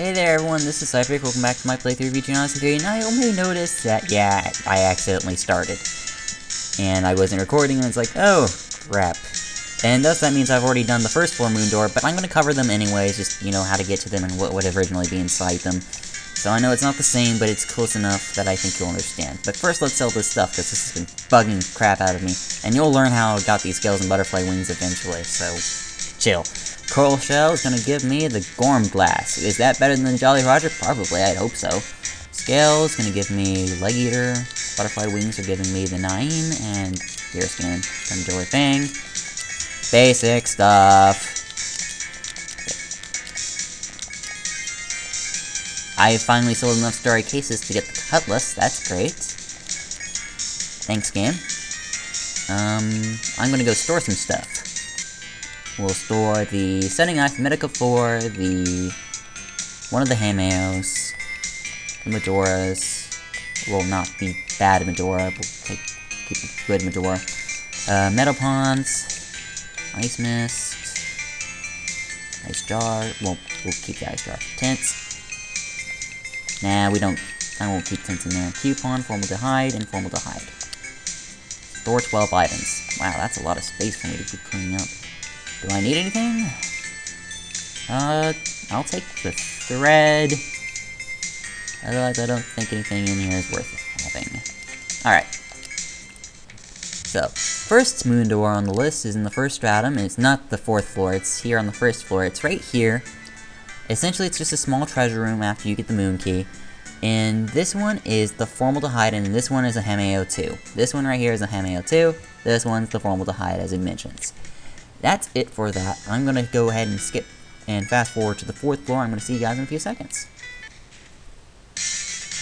Hey there everyone, this is Cypher. Welcome back to my playthrough of Etrian Odyssey 3, and I only noticed that, yeah, I accidentally started. And I wasn't recording, and it's like, oh, crap. And thus that means I've already done the first 4 moon door, but I'm going to cover them anyways, just, you know, how to get to them and what would originally be inside them. So I know it's not the same, but it's close enough that I think you'll understand. But first let's sell this stuff, because this has been bugging crap out of me. And you'll learn how I got these scales and butterfly wings eventually, so chill. Coral Shell is going to give me the Gorm Glass. Is that better than the Jolly Roger? Probably, I'd hope so. Scale is going to give me Leg Eater. Butterfly Wings are giving me the 9, and Deer Skin, come do a thing. Basic stuff. I finally sold enough starry cases to get the Cutlass, that's great. Thanks, game. I'm gonna go store some stuff. We'll store the Setting Knife Medica 4, one of the Hameos, the Medoras, well, not the bad Medora, but keep a good Medora. Metal Ponds, Ice Mist, Ice Jar, we'll keep the Ice Jar. Tents. Nah, I won't keep tents in there. Coupon, Formaldehyde, and Formaldehyde. Store 12 items. Wow, that's a lot of space for me to keep cleaning up. Do I need anything? I'll take the thread. Otherwise, I don't think anything in here is worth having. Alright. So, first moon door on the list is in the first stratum, and it's not the 4th floor, it's here on the 1st floor. It's right here. Essentially, it's just a small treasure room after you get the moon key. And this one is the Formaldehyde, and this one is a Hameo 2. This one right here is a Hameo 2. This one's the Formaldehyde, as it mentions. That's it for that. I'm going to go ahead and skip and fast forward to the 4th floor. I'm going to see you guys in a few seconds.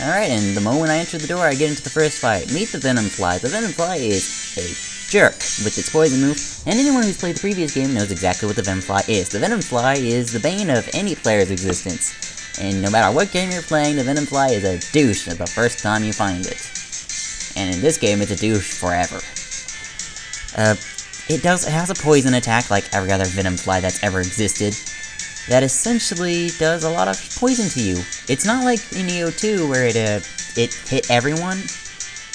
Alright, and the moment I enter the door, I get into the first fight. Meet the Venom Fly. The Venom Fly is a jerk with its poison move, and anyone who's played the previous game knows exactly what the Venom Fly is. The Venom Fly is the bane of any player's existence, and no matter what game you're playing, the Venom Fly is a douche the first time you find it. And in this game, it's a douche forever. It has a poison attack like every other Venom Fly that's ever existed, that essentially does a lot of poison to you. It's not like in EO2 where it hit everyone.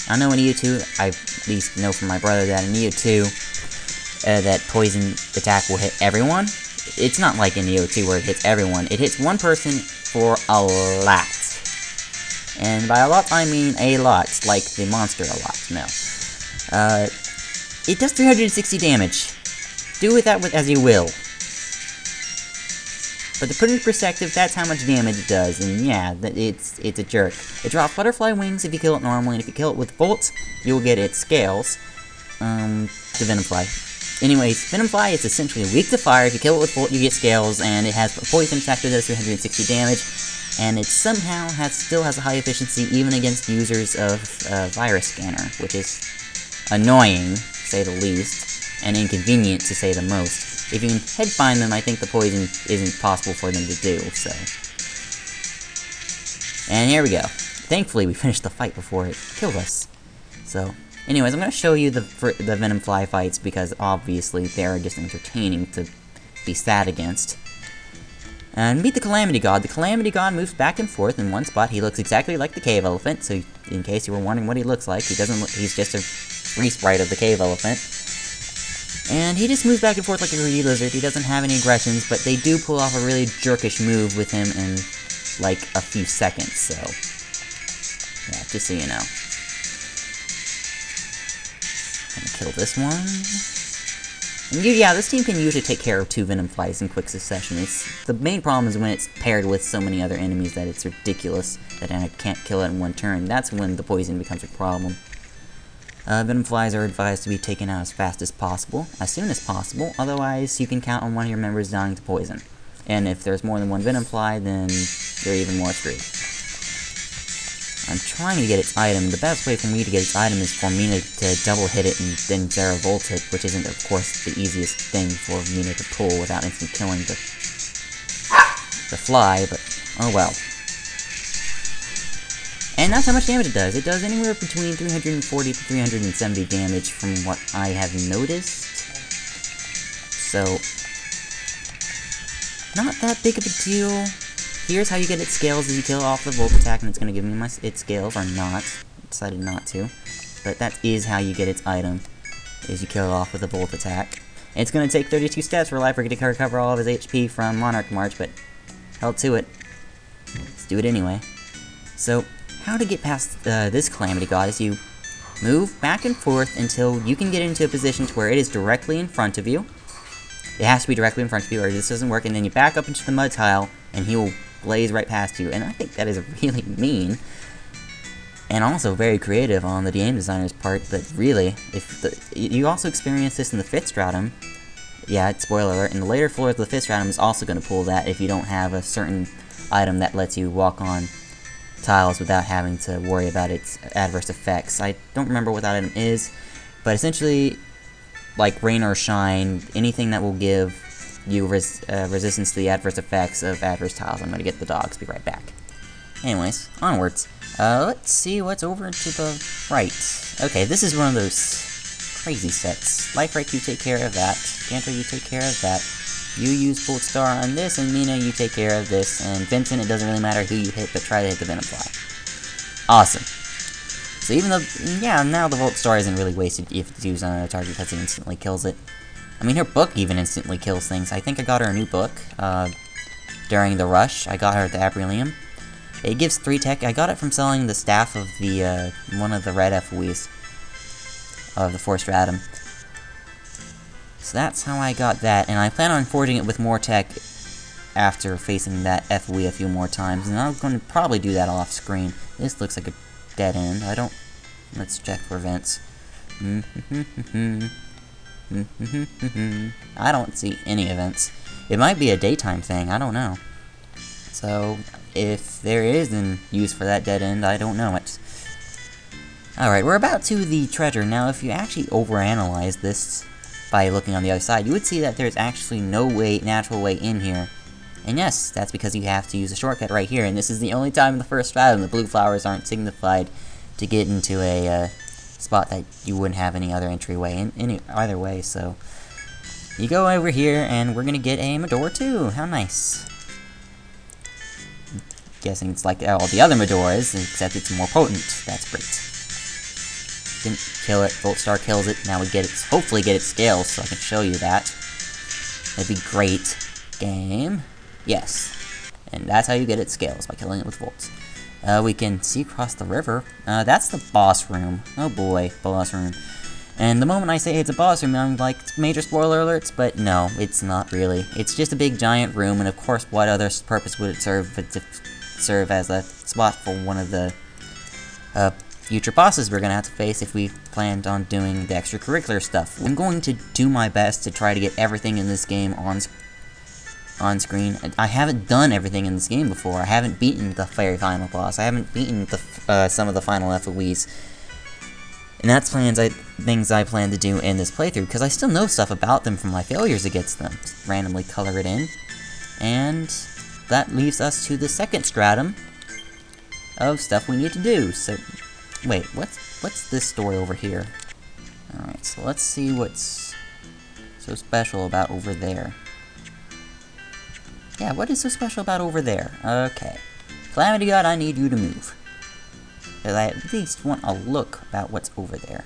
I know in EO2, I at least know from my brother that in EO2, that poison attack will hit everyone. It's not like in EO2 where it hits everyone. It hits one person for a lot. And by a lot, I mean a lot, like the monster a lot, no. It does 360 damage. Do with that as you will. But to put it in perspective, that's how much damage it does, and yeah, it's a jerk. It drops Butterfly Wings if you kill it normally, and if you kill it with Bolts, you'll get its Scales. The Venom Fly. Anyways, Venom Fly is essentially weak to fire. If you kill it with Bolt, you get Scales, and it has a poison attack that does 360 damage, and it somehow still has a high efficiency even against users of Virus Scanner, which is annoying, to say the least, and inconvenient, to say the most. If you can headbind them, I think the poison isn't possible for them to do, so. And here we go. Thankfully, we finished the fight before it killed us. So, anyways, I'm going to show you the Venom Fly fights, because obviously they're just entertaining to be sad against. And meet the Calamity God. The Calamity God moves back and forth in one spot. He looks exactly like the Cave Elephant, so in case you were wondering what he looks like, he's just a free sprite of the Cave Elephant. And he just moves back and forth like a greedy lizard. He doesn't have any aggressions, but they do pull off a really jerkish move with him in, like, a few seconds, so. Yeah, just so you know. I'm gonna kill this one. And yeah, this team can usually take care of 2 Venom Flies in quick succession. The main problem is when it's paired with so many other enemies that it's ridiculous that I can't kill it in one turn. That's when the poison becomes a problem. Venom Flies are advised to be taken out as fast as possible, as soon as possible, otherwise you can count on one of your members dying to poison. And if there's more than one Venom Fly, then you're even more screwed. I'm trying to get its item. The best way for me to get its item is for Mina to double hit it and then Zera Volt it, which isn't, of course, the easiest thing for Mina to pull without instant killing the fly, but oh well. And that's how much damage it does. It does anywhere between 340 to 370 damage from what I have noticed. So, not that big of a deal. here's how you get its scales: is you kill off the volt attack, and it's going to give me its scales, or not. I decided not to. But that is how you get its item, is you kill it off with a volt attack. And it's going to take 32 steps for Lifer to recover all of his HP from Monarch March, but held to it. Let's do it anyway. So, how to get past this Calamity God is you move back and forth until you can get into a position to where it is directly in front of you. It has to be directly in front of you, or this doesn't work, and then you back up into the mud tile, and he will blaze right past you. And I think that is really mean, and also very creative on the game designer's part, but really, you also experience this in the 5th stratum. Yeah, spoiler alert, in the later floors of the 5th stratum is also going to pull that if you don't have a certain item that lets you walk on tiles without having to worry about its adverse effects. I don't remember what that item is, but essentially, like rain or shine, anything that will give you resistance to the adverse effects of adverse tiles. I'm going to get the dogs, be right back. Anyways, onwards. Let's see what's over to the right. Okay, this is one of those crazy sets. Life Break, you take care of that. Gantra, you take care of that. You use Bolt Star on this, and Mina, you take care of this. And Vincent, it doesn't really matter who you hit, but try to hit the Venom Fly. Awesome. So even though, yeah, now the Volt Star isn't really wasted if it's used on a target because it instantly kills it. I mean, her book even instantly kills things. I think I got her a new book during the rush. I got her at the Abrilium. It gives 3 tech. I got it from selling the staff of the one of the red FOEs of the 4th stratum. So that's how I got that, and I plan on forging it with more tech after facing that FOE a few more times, and I'm going to probably do that off screen. This looks like a dead end. Let's check for vents. I don't see any events. It might be a daytime thing, I don't know. So, if there is a use for that dead end, I don't know it. Alright, we're about to the treasure. Now, if you actually overanalyze this by looking on the other side, you would see that there's actually no natural way in here. And yes, that's because you have to use a shortcut right here, and this is the only time in the 1st stratum the blue flowers aren't signified to get into a spot that you wouldn't have any other entryway in either way, so you go over here, and we're gonna get a Medora too. How nice. Guessing it's like all the other Medoras, except it's more potent. That's great. Didn't kill it. Volt Star kills it. Now we get its, hopefully get its scales, so I can show you that. That'd be great. Game. Yes. And that's how you get its scales, by killing it with volts. We can see across the river. That's the boss room. Oh boy, boss room. And the moment I say it's a boss room, I'm like, major spoiler alerts, but no, it's not really. It's just a big giant room, and of course, what other purpose would it serve but to serve as a spot for one of the future bosses we're gonna have to face if we planned on doing the extracurricular stuff. I'm going to do my best to try to get everything in this game on screen. I haven't done everything in this game before. I haven't beaten the very final boss. I haven't beaten the some of the final FOEs. And that's things I plan to do in this playthrough, because I still know stuff about them from my failures against them. Just randomly color it in. And that leaves us to the 2nd stratum of stuff we need to do. So, wait, what's this story over here? Alright, so let's see what's so special about over there. Yeah, what is so special about over there? Okay. Calamity God, I need you to move. Because I at least want a look about what's over there.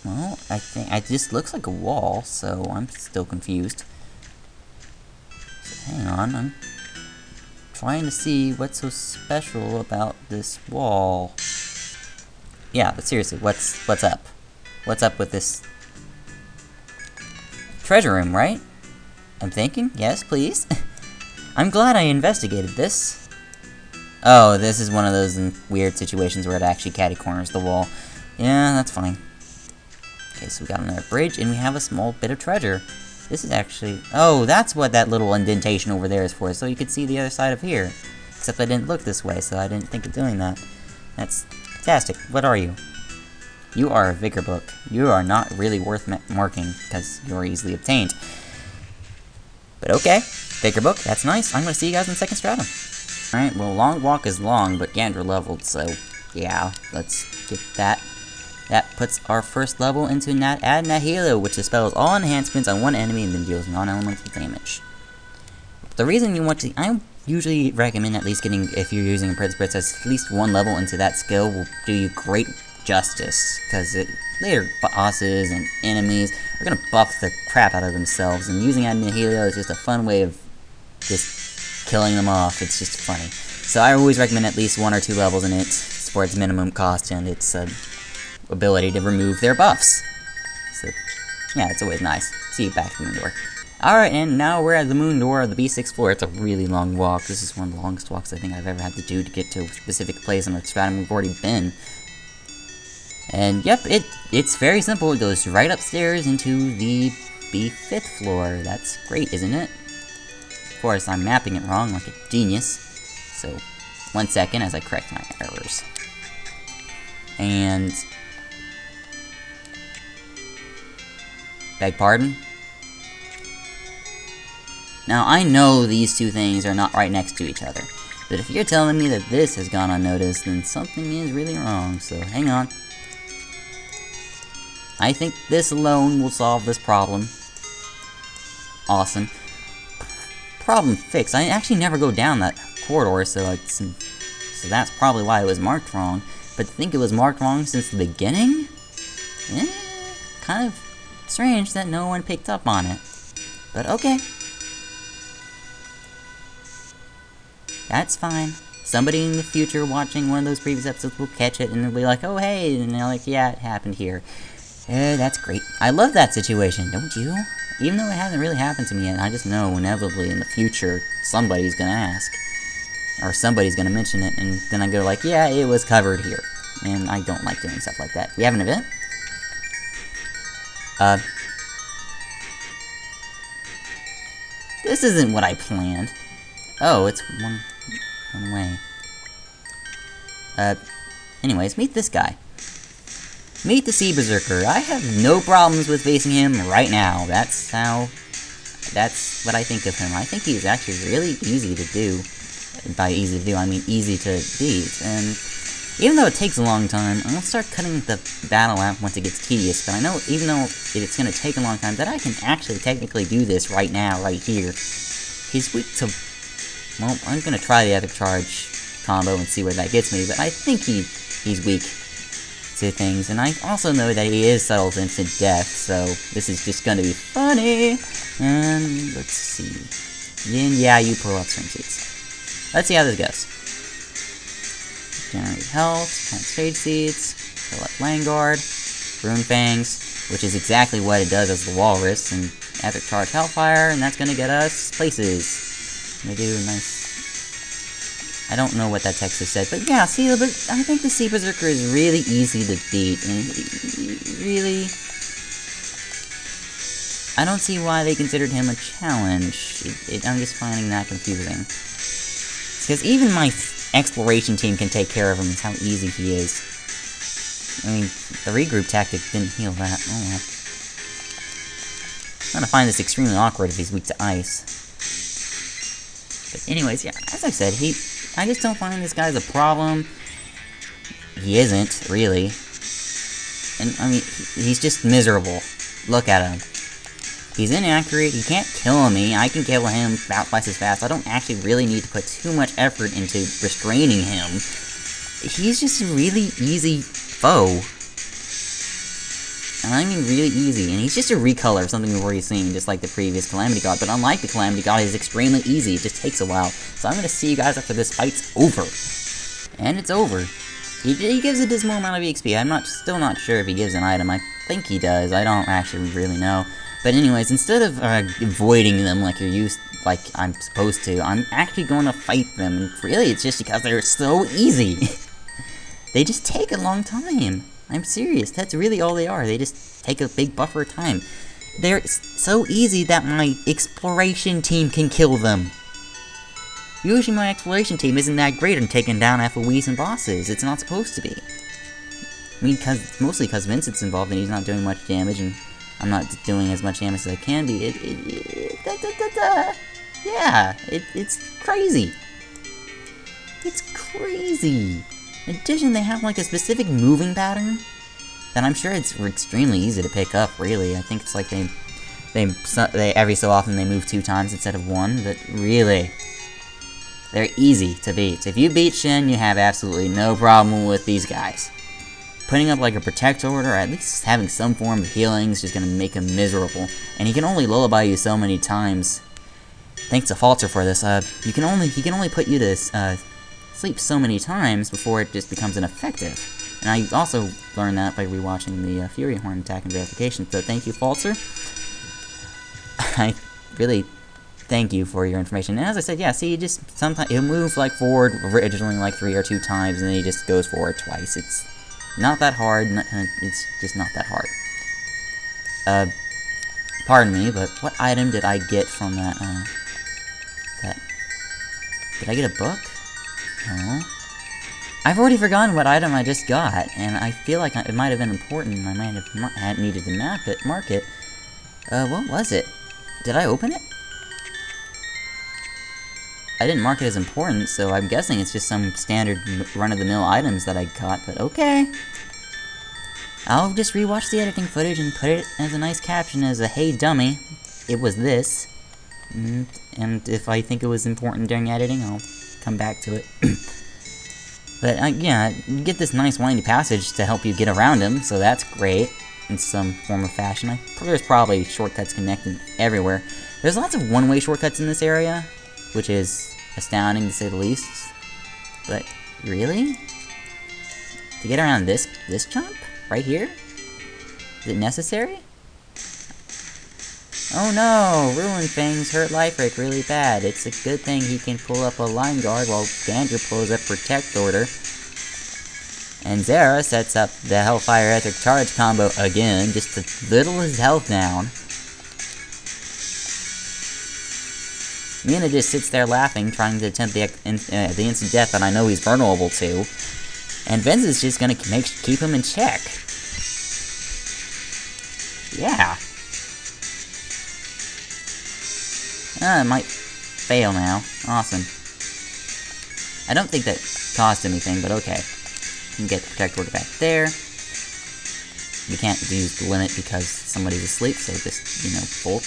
Well, I think it just looks like a wall, so I'm still confused. So hang on, I'm trying to see what's so special about this wall. Yeah, but seriously, what's up? What's up with this treasure room, right? I'm thinking, yes, please. I'm glad I investigated this. Oh, this is one of those weird situations where it actually catty corners the wall. Yeah, that's fine. Okay, so we got another bridge, and we have a small bit of treasure. This is actually... Oh, that's what that little indentation over there is for, so you could see the other side of here. Except I didn't look this way, so I didn't think of doing that. That's fantastic. What are you? You are a Vigor Book. You are not really worth marking, because you're easily obtained. But okay, Vigor Book, that's nice. I'm going to see you guys in the 2nd stratum. Alright, well, long walk is long, but Gandra leveled, so yeah, let's get that. That puts our first level into Add Nihilo, which dispels all enhancements on one enemy and then deals non-elemental damage. The reason you want to... I usually recommend at least getting, if you're using a Princess, at least one level into that skill will do you great justice, because later bosses and enemies are going to buff the crap out of themselves, and using Add Nihilo is just a fun way of just killing them off. It's just funny. So I always recommend at least 1 or 2 levels in it for its minimum cost and its ability to remove their buffs. So, yeah, it's always nice. See you back at the moon door. Alright, and now we're at the moon door of the B6 floor. It's a really long walk. This is one of the longest walks I think I've ever had to do to get to a specific place on the stratum we've already been. And yep, it's very simple. It goes right upstairs into the B5th floor. That's great, isn't it? Of course, I'm mapping it wrong like a genius. So, 1 second as I correct my errors. And... beg pardon? Now, I know these two things are not right next to each other, but if you're telling me that this has gone unnoticed, then something is really wrong, so hang on. I think this alone will solve this problem. Awesome. Problem fixed. I actually never go down that corridor, so that's probably why it was marked wrong. But to think it was marked wrong since the beginning? Kind of strange that no one picked up on it. But okay. That's fine. Somebody in the future watching one of those previous episodes will catch it and they'll be like, oh hey, and they're like, yeah, it happened here. That's great. I love that situation, don't you? Even though it hasn't really happened to me yet, I just know inevitably in the future somebody's gonna ask. Or somebody's gonna mention it, and then I go like, yeah, it was covered here. And I don't like doing stuff like that. We have an event? This isn't what I planned. Oh, it's one way. Anyways, meet this guy. Meet the Sea Berserker. I have no problems with facing him right now. That's what I think of him. I think he's actually really easy to do. By easy to do, I mean easy to beat. And even though it takes a long time, I'll start cutting the battle out once it gets tedious. But I know, even though it's going to take a long time, that I can actually technically do this right now, right here. He's weak to... well, I'm going to try the Epic Charge combo and see where that gets me, but I think he's weak to things, and I also know that he is subtle to instant death, so this is just going to be funny. And let's see. Yin, yeah, you pull up swing seats. Let's see how this goes. Generate health, plant stage seeds, fill up Landguard, Rune Fangs, which is exactly what it does as the Walrus, and Epic Charge Hellfire, and that's gonna get us places. They do a nice... I don't know what that text has said, but yeah, see, but I think the Sea Berserker is really easy to beat, and really... I don't see why they considered him a challenge. I'm just finding that confusing. Because even my exploration team can take care of him, that's how easy he is. I mean, the regroup tactic didn't heal that. Oh well. I'm gonna find this extremely awkward if he's weak to ice. But anyways, yeah, as I said, I just don't find this guy's a problem. He isn't, really. And, I mean, he's just miserable. Look at him. He's inaccurate, he can't kill me, I can kill him about twice as fast. I don't actually really need to put too much effort into restraining him. He's just a really easy foe. And I mean really easy, and he's just a recolor of something we've already seen, just like the previous Calamity God. But unlike the Calamity God, he's extremely easy, it just takes a while. So I'm gonna see you guys after this fight's over. And it's over. He gives a dismal amount of EXP. I'm still not sure if he gives an item. I think he does, I don't actually really know. But anyways, instead of avoiding them like like I'm supposed to, I'm actually going to fight them, and really it's just because they're so easy. They just take a long time. I'm serious, that's really all they are. They just take a big buffer of time. They're so easy that my exploration team can kill them. Usually my exploration team isn't that great in taking down FOEs and bosses. It's not supposed to be. I mean, mostly because Vincent's involved and he's not doing much damage, and I'm not doing as much damage as I can be. Yeah, it's crazy. It's crazy. In addition, they have like a specific moving pattern then I'm sure it's extremely easy to pick up, really. I think it's like they every so often they move 2 times instead of 1, but really, they're easy to beat. If you beat Shin, you have absolutely no problem with these guys. Putting up like a Protect Order, or at least having some form of healing, is just gonna make him miserable. And he can only lullaby you so many times. Thanks to Falter for this. He can only put you to sleep so many times before it just becomes ineffective. And I also learned that by rewatching the Fury Horn attack and verification. So thank you, Falter. I really thank you for your information. And as I said, yeah, see, sometimes he'll move like forward originally like 3 or 2 times, and then he just goes forward twice. It's not that hard. It's just not that hard. Pardon me, but what item did I get from that? Did I get a book? No. I've already forgotten what item I just got, and I feel like it might have been important. I might have needed to mark it. What was it? Did I open it? I didn't mark it as important, so I'm guessing it's just some standard run-of-the-mill items that I got, but okay. I'll just rewatch the editing footage and put it as a nice caption as a "Hey dummy, it was this." And if I think it was important during editing, I'll come back to it. But yeah, you get this nice windy passage to help you get around him, so that's great in some form of fashion. There's probably shortcuts connected everywhere. There's lots of one-way shortcuts in this area, which is astounding to say the least. But really? To get around this jump? Right here? Is it necessary? Oh no! Ruin Fangs hurt Life Break really bad. It's a good thing he can pull up a Line Guard while Gander pulls up Protect Order. And Zera sets up the Hellfire Electric Charge combo again, just to whittle his health down. Mina just sits there laughing, trying to attempt the instant death that I know he's vulnerable to. And Venz is just gonna keep him in check. Yeah. It might fail now. Awesome. I don't think that cost anything, but okay. You can get the Protect Order back there. We can't use the limit because somebody's asleep, so just, bolt.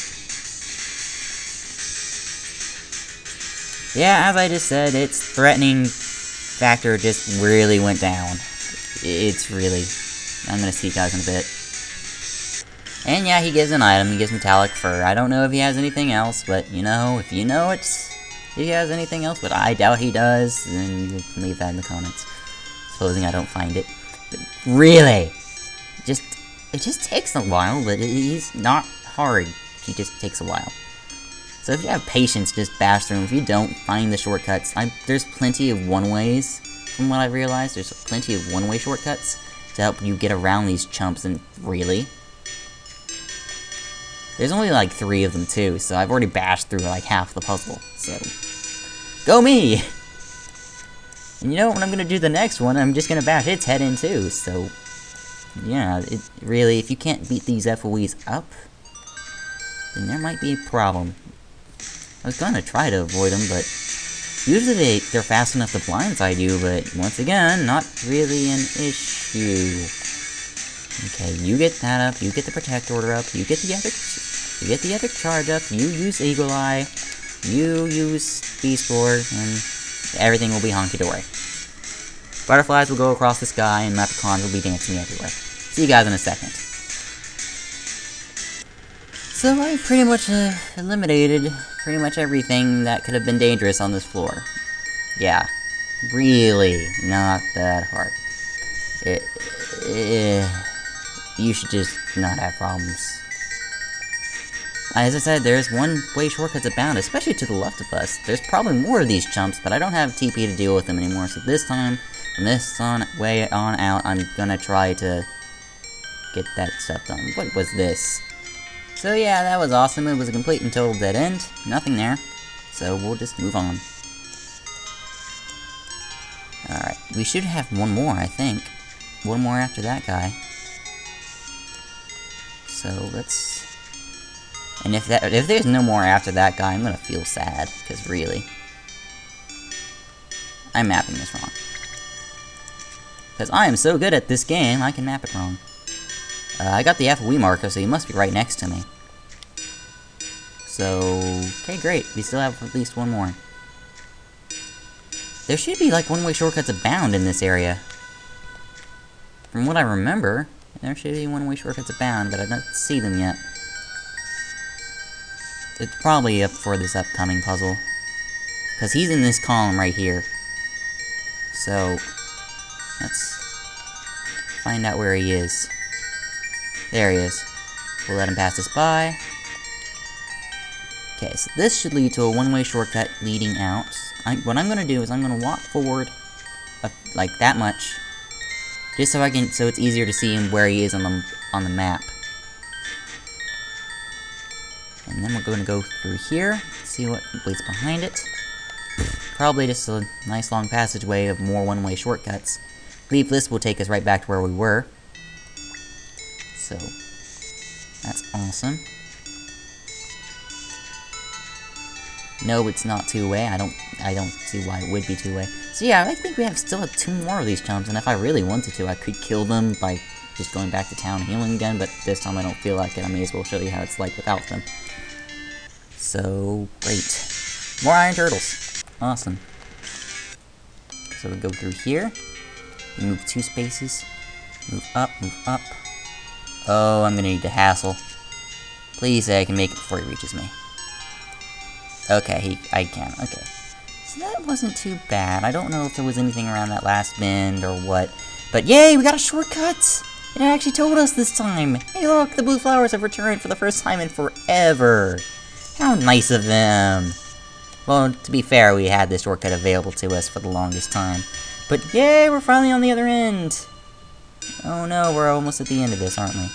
Yeah, as I just said, its threatening factor just really went down. It's really... I'm gonna see you guys in a bit. And yeah, he gives an item. He gives metallic fur. I don't know if he has anything else, but, if you know if he has anything else, but I doubt he does, then you can leave that in the comments. Supposing I don't find it. But really! It just takes a while, but he's not hard. He just takes a while. So if you have patience, just bash through him. If you don't, find the shortcuts. There's plenty of one-ways, from what I've realized. There's plenty of one-way shortcuts to help you get around these chumps, and really... There's only like 3 of them too, so I've already bashed through like half the puzzle, so... Go me! And when I'm gonna do the next one, I'm just gonna bash its head in too, so... Yeah, really, if you can't beat these FOEs up, then there might be a problem. I was gonna try to avoid them, but... Usually they're fast enough to blindside you, but once again, not really an issue. Okay, you get that up, you get the Protect Order up, you get the Epic Charge up, you use Eagle Eye, you use Beast Board, and everything will be honky-dory. Butterflies will go across the sky, and leprechauns will be dancing everywhere. See you guys in a second. So I pretty much eliminated pretty much everything that could have been dangerous on this floor. Yeah, really not that hard. You should just not have problems. As I said, there's one-way shortcuts abound, especially to the left of us. There's probably more of these chumps, but I don't have TP to deal with them anymore, so this time, from this way on out, I'm gonna try to get that stuff done. What was this? So yeah, that was awesome. It was a complete and total dead end. Nothing there. So we'll just move on. Alright, we should have one more, I think. One more after that guy. So let's... And if there's no more after that guy, I'm gonna feel sad, because really... I'm mapping this wrong. Because I am so good at this game, I can map it wrong. I got the FOE marker, so he must be right next to me. So, okay, great. We still have at least one more. There should be, like, one-way shortcuts abound in this area. From what I remember, there should be one-way shortcuts abound, but I don't see them yet. It's probably up for this upcoming puzzle. Because he's in this column right here. So, let's find out where he is. There he is. We'll let him pass us by. Okay, so this should lead to a one-way shortcut leading out. What I'm gonna do is I'm gonna walk forward, like that much, just so so it's easier to see him where he is on the map. And then we're going to go through here, see what waits behind it. Probably just a nice long passageway of more one-way shortcuts. I believe this will take us right back to where we were. So, that's awesome. No, it's not two-way. I don't see why it would be two-way. So yeah, I think we still have 2 more of these chumps, and if I really wanted to, I could kill them by just going back to town healing again, but this time I don't feel like it. I may as well show you how it's like without them. So, great. More iron turtles. Awesome. So we go through here. Move 2 spaces. Move up, move up. Oh, I'm gonna need to hassle. Please say I can make it before he reaches me. Okay, I can. Okay. So that wasn't too bad. I don't know if there was anything around that last bend or what. But yay, we got a shortcut! It actually told us this time! Hey look, the blue flowers have returned for the first time in forever! How nice of them! Well, to be fair, we had this shortcut available to us for the longest time. But yay, we're finally on the other end! Oh no, we're almost at the end of this, aren't we?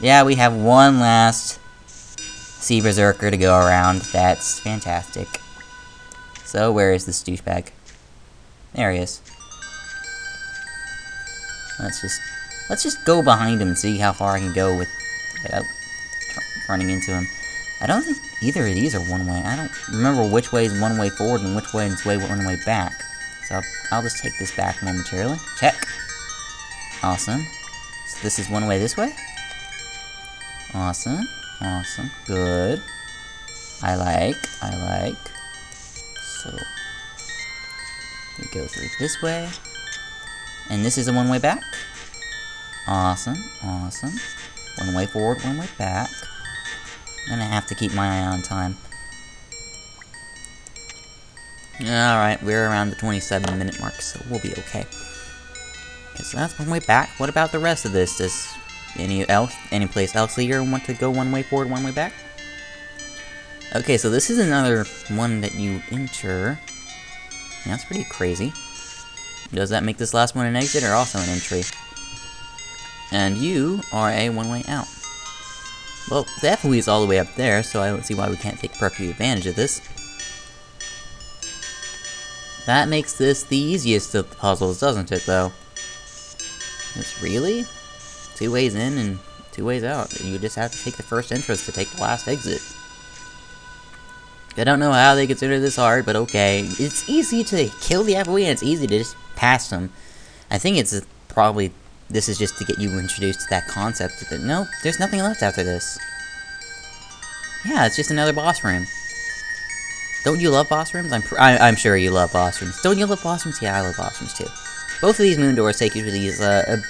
Yeah, we have one last Sea Berserker to go around. That's fantastic. So, where is this douchebag? There he is. Let's just go behind him and see how far I can go without running into him. I don't think either of these are one-way. I don't remember which way is one-way forward and which way is one-way back. So I'll just take this back momentarily. Check. Awesome. So this is one way this way? Awesome. Awesome. Good. I like. So, we go through this way. And this is a one-way back. Awesome. Awesome. One way forward, one way back. And I have to keep my eye on time. Alright, we're around the 27-minute mark, so we'll be okay. Okay, so that's one way back. What about the rest of this? Does any place else here want to go one way forward, one way back? Okay, so this is another one that you enter. Yeah, that's pretty crazy. Does that make this last one an exit or also an entry? And you are a one-way out. Well, the FOE is all the way up there, so I don't see why we can't take perfect advantage of this. That makes this the easiest of the puzzles, doesn't it, though? It's really 2 ways in and 2 ways out. You just have to take the first entrance to take the last exit. I don't know how they consider this hard, but okay. It's easy to kill the FOE and it's easy to just pass them. I think it's probably... This is just to get you introduced to that concept. That no, there's nothing left after this. Yeah, it's just another boss room. Don't you love boss rooms? I'm sure you love boss rooms. Don't you love boss rooms? Yeah, I love boss rooms too. Both of these moon doors take you to these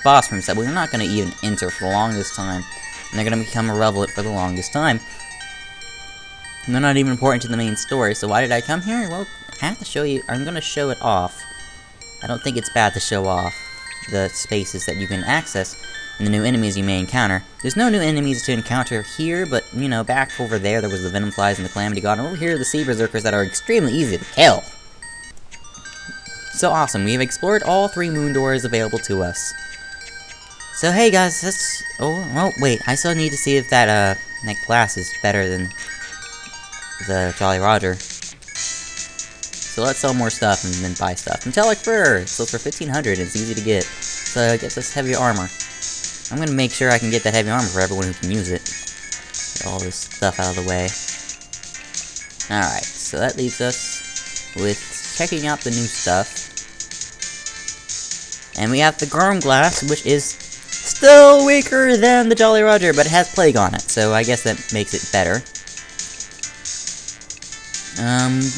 boss rooms that we're not going to even enter for the longest time. And they're going to become irrelevant for the longest time. And they're not even important to the main story, so why did I come here? Well, I have to show you. I'm going to show it off. I don't think it's bad to show off the spaces that you can access and the new enemies you may encounter. There's no new enemies to encounter here, but, you know, back over there was the Venom Flies and the Calamity God, and over here are the Sea Berserkers that are extremely easy to kill. So awesome, we have explored all 3 moon doors available to us. So hey guys, let's... Oh, wait, I still need to see if that glass is better than the Jolly Roger. So let's sell more stuff and then buy stuff. Metallic Fur! It sells for 1500 and it's easy to get. So it gets us heavy armor. I'm gonna make sure I can get that heavy armor for everyone who can use it. Get all this stuff out of the way. Alright, so that leaves us with checking out the new stuff. And we have the Grom Glass, which is still weaker than the Jolly Roger, but it has Plague on it, so I guess that makes it better.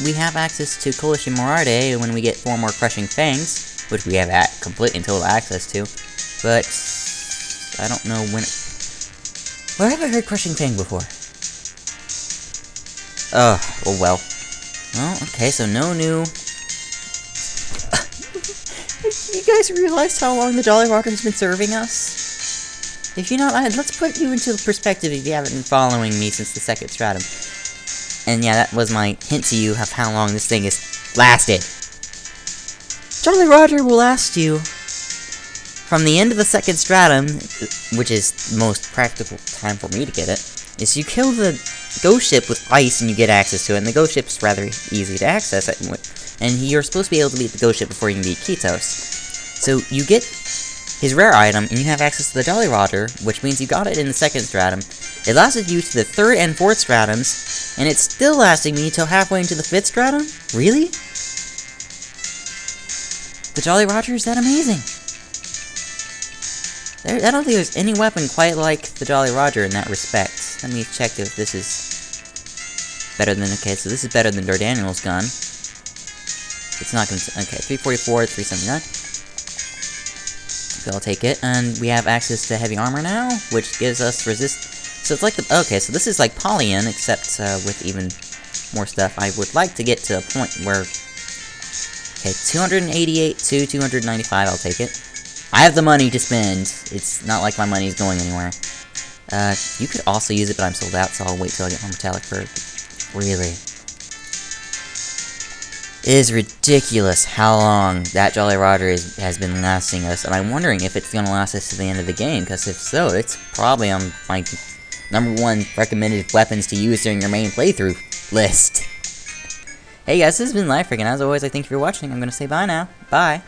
We have access to Coalition Morade when we get 4 more Crushing Fangs, which we have complete and total access to, but I don't know when it... Where have I heard Crushing Fang before? Oh well. Well, okay, so no new... You guys realize how long the Jolly Roger has been serving us? If you're not, let's put you into perspective if you haven't been following me since the 2nd Stratum. And yeah, that was my hint to you of how long this thing has lasted. Jolly Roger will last you from the end of the 2nd Stratum, which is the most practical time for me to get it, is you kill the ghost ship with ice and you get access to it, and the ghost ship's rather easy to access, and you're supposed to be able to beat the ghost ship before you can beat Kitos. So you get his rare item, and you have access to the Jolly Roger, which means you got it in the 2nd Stratum. It lasted you to the 3rd and 4th Stratums, and it's still lasting me till halfway into the 5th Stratum? Really? The Jolly Roger is that amazing. I don't think there's any weapon quite like the Jolly Roger in that respect. Let me check if this is better than... Okay, so this is better than Dardaniel's gun. It's not gonna... Okay, 344, 379. So I'll take it. And we have access to heavy armor now, which gives us resist... So it's like the... Okay, so this is like Polyen, except with even more stuff. I would like to get to a point where... Okay, 288 to 295, I'll take it. I have the money to spend. It's not like my money's going anywhere. You could also use it, but I'm sold out, so I'll wait till I get more metallic for it. Really. It is ridiculous how long that Jolly Roger has been lasting us, and I'm wondering if it's gonna last us to the end of the game, because if so, it's probably on my #1 recommended weapons to use during your main playthrough list. Hey guys, this has been Life Freak, and as always, I thank you for watching. I'm gonna say bye now. Bye.